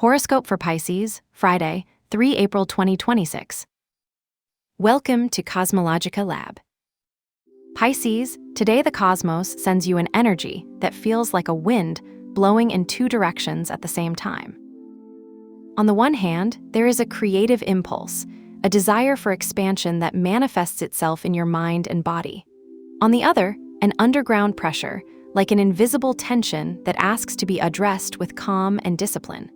Horoscope for Pisces, Friday, 3 April 2026. Welcome to CosmologicaLab. Pisces, today the cosmos sends you an energy that feels like a wind blowing in two directions at the same time. On the one hand, there is a creative impulse, a desire for expansion that manifests itself in your mind and body. On the other, an underground pressure, like an invisible tension that asks to be addressed with calm and discipline.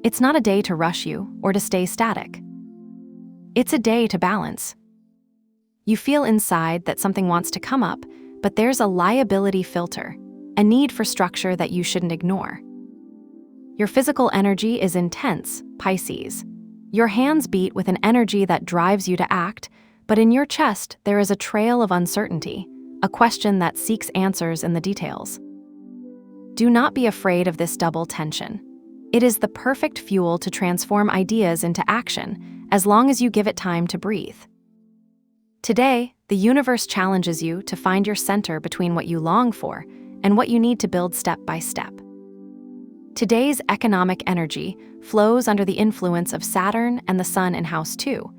It's not a day to rush you or to stay static. It's a day to balance. You feel inside that something wants to come up, but there's a liability filter, a need for structure that you shouldn't ignore. Your physical energy is intense, Pisces. Your hands beat with an energy that drives you to act, but in your chest there is a trail of uncertainty, a question that seeks answers in the details. Do not be afraid of this double tension. It is the perfect fuel to transform ideas into action, as long as you give it time to breathe. Today, the universe challenges you to find your center between what you long for and what you need to build step by step. Today's economic energy flows under the influence of Saturn and the Sun in House 2,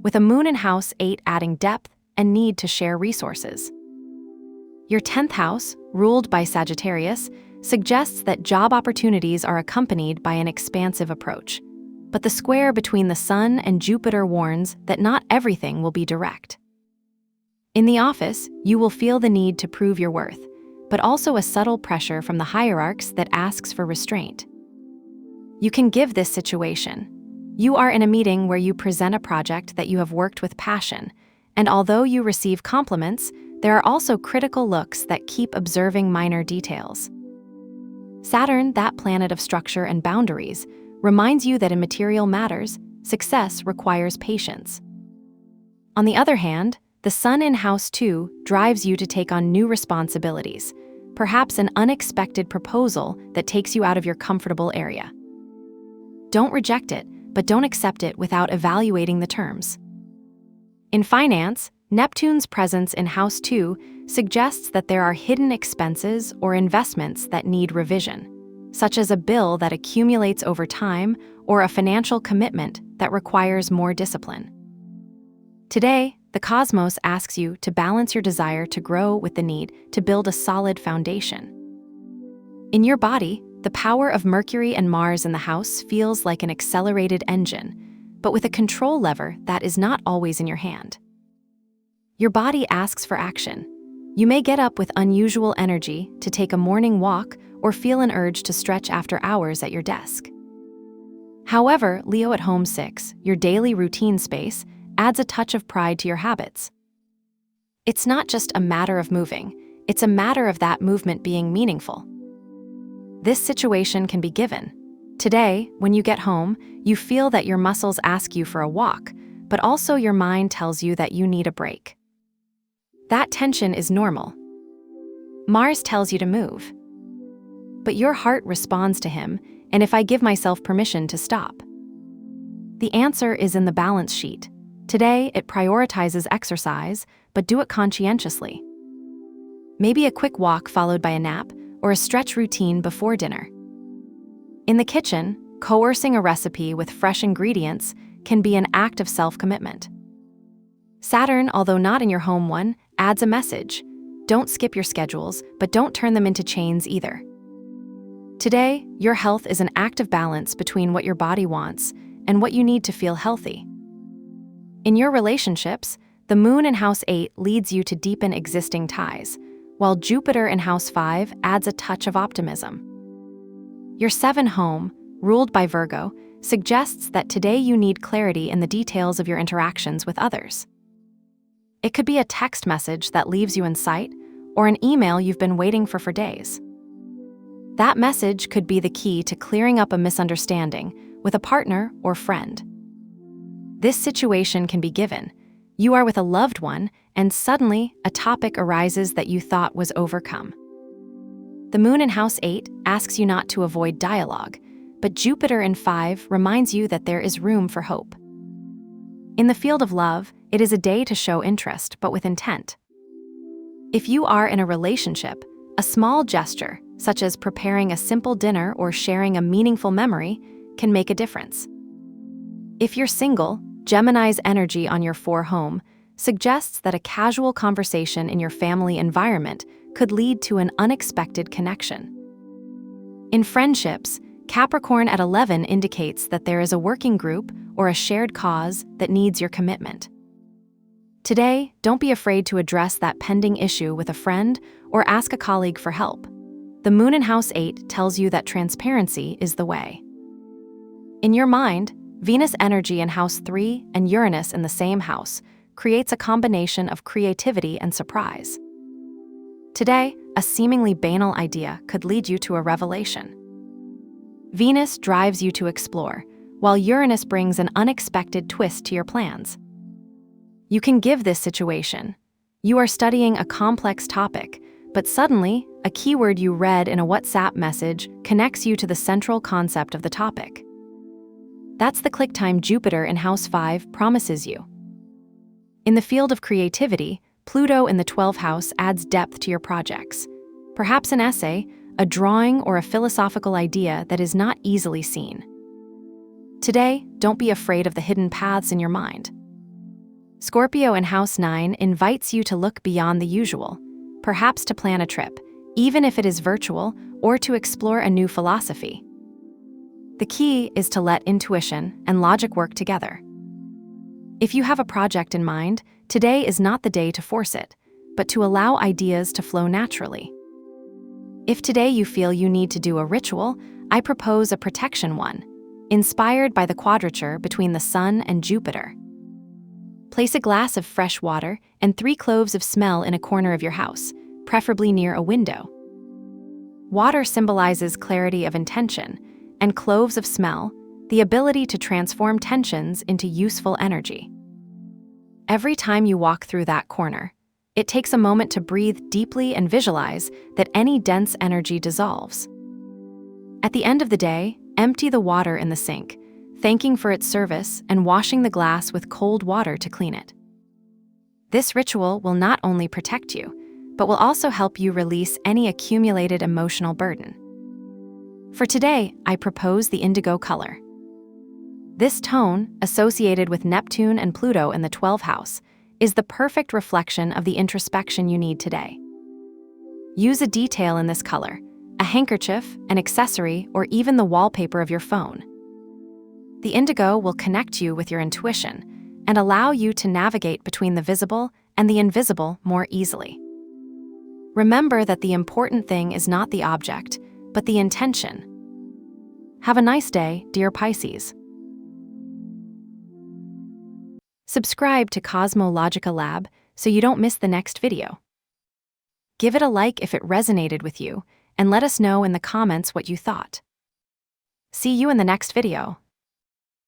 with a Moon in House 8 adding depth and need to share resources. Your 10th house, ruled by Sagittarius, suggests that job opportunities are accompanied by an expansive approach. But the square between the Sun and Jupiter warns that not everything will be direct. In the office, you will feel the need to prove your worth, but also a subtle pressure from the hierarchs that asks for restraint. You can give this situation. You are in a meeting where you present a project that you have worked with passion, and although you receive compliments, there are also critical looks that keep observing minor details. Saturn, that planet of structure and boundaries, reminds you that in material matters, success requires patience. On the other hand, the Sun in House 2 drives you to take on new responsibilities, perhaps an unexpected proposal that takes you out of your comfortable area. Don't reject it, but don't accept it without evaluating the terms. In finance, Neptune's presence in House 2 suggests that there are hidden expenses or investments that need revision, such as a bill that accumulates over time or a financial commitment that requires more discipline. Today, the cosmos asks you to balance your desire to grow with the need to build a solid foundation. In your body, the power of Mercury and Mars in the house feels like an accelerated engine, but with a control lever that is not always in your hand. Your body asks for action. You may get up with unusual energy to take a morning walk or feel an urge to stretch after hours at your desk. However, Leo at home 6, your daily routine space, adds a touch of pride to your habits. It's not just a matter of moving, it's a matter of that movement being meaningful. This situation can be given. Today, when you get home, you feel that your muscles ask you for a walk, but also your mind tells you that you need a break. That tension is normal. Mars tells you to move. But your heart responds to him, and if I give myself permission to stop? The answer is in the balance sheet. Today, it prioritizes exercise, but do it conscientiously. Maybe a quick walk followed by a nap, or a stretch routine before dinner. In the kitchen, coercing a recipe with fresh ingredients can be an act of self-commitment. Saturn, although not in your home one, adds a message. Don't skip your schedules, but don't turn them into chains either. Today, your health is an act of balance between what your body wants and what you need to feel healthy. In your relationships, the Moon in House 8 leads you to deepen existing ties, while Jupiter in House 5 adds a touch of optimism. Your 7th home, ruled by Virgo, suggests that today you need clarity in the details of your interactions with others. It could be a text message that leaves you in sight, or an email you've been waiting for days. That message could be the key to clearing up a misunderstanding with a partner or friend. This situation can be given. You are with a loved one, and suddenly a topic arises that you thought was overcome. The Moon in House 8 asks you not to avoid dialogue, but Jupiter in 5 reminds you that there is room for hope. In the field of love, it is a day to show interest, but with intent. If you are in a relationship, a small gesture, such as preparing a simple dinner or sharing a meaningful memory, can make a difference. If you're single, Gemini's energy on your 4 home suggests that a casual conversation in your family environment could lead to an unexpected connection. In friendships, Capricorn at 11 indicates that there is a working group or a shared cause that needs your commitment. Today, don't be afraid to address that pending issue with a friend or ask a colleague for help. The moon in house 8 tells you that transparency is the way. In your mind, Venus energy in house 3 and Uranus in the same house creates a combination of creativity and surprise. Today, a seemingly banal idea could lead you to a revelation. Venus drives you to explore, while Uranus brings an unexpected twist to your plans. You can give this situation. You are studying a complex topic, but suddenly, a keyword you read in a WhatsApp message connects you to the central concept of the topic. That's the click time Jupiter in house 5 promises you. In the field of creativity, Pluto in the 12th house adds depth to your projects. Perhaps an essay, a drawing, or a philosophical idea that is not easily seen. Today, don't be afraid of the hidden paths in your mind. Scorpio in house 9 invites you to look beyond the usual, perhaps to plan a trip, even if it is virtual, or to explore a new philosophy. The key is to let intuition and logic work together. If you have a project in mind, today is not the day to force it, but to allow ideas to flow naturally. If today you feel you need to do a ritual, I propose a protection one, inspired by the quadrature between the Sun and Jupiter. Place a glass of fresh water and 3 cloves of smell in a corner of your house, preferably near a window. Water symbolizes clarity of intention, and cloves of smell, the ability to transform tensions into useful energy. Every time you walk through that corner, it takes a moment to breathe deeply and visualize that any dense energy dissolves. At the end of the day, empty the water in the sink, thanking for its service and washing the glass with cold water to clean it. This ritual will not only protect you, but will also help you release any accumulated emotional burden. For today, I propose the indigo color. This tone, associated with Neptune and Pluto in the 12th house, is the perfect reflection of the introspection you need today. Use a detail in this color, a handkerchief, an accessory, or even the wallpaper of your phone. The indigo will connect you with your intuition and allow you to navigate between the visible and the invisible more easily. Remember that the important thing is not the object, but the intention. Have a nice day, dear Pisces. Subscribe to CosmologicaLab so you don't miss the next video. Give it a like if it resonated with you, and let us know in the comments what you thought. See you in the next video.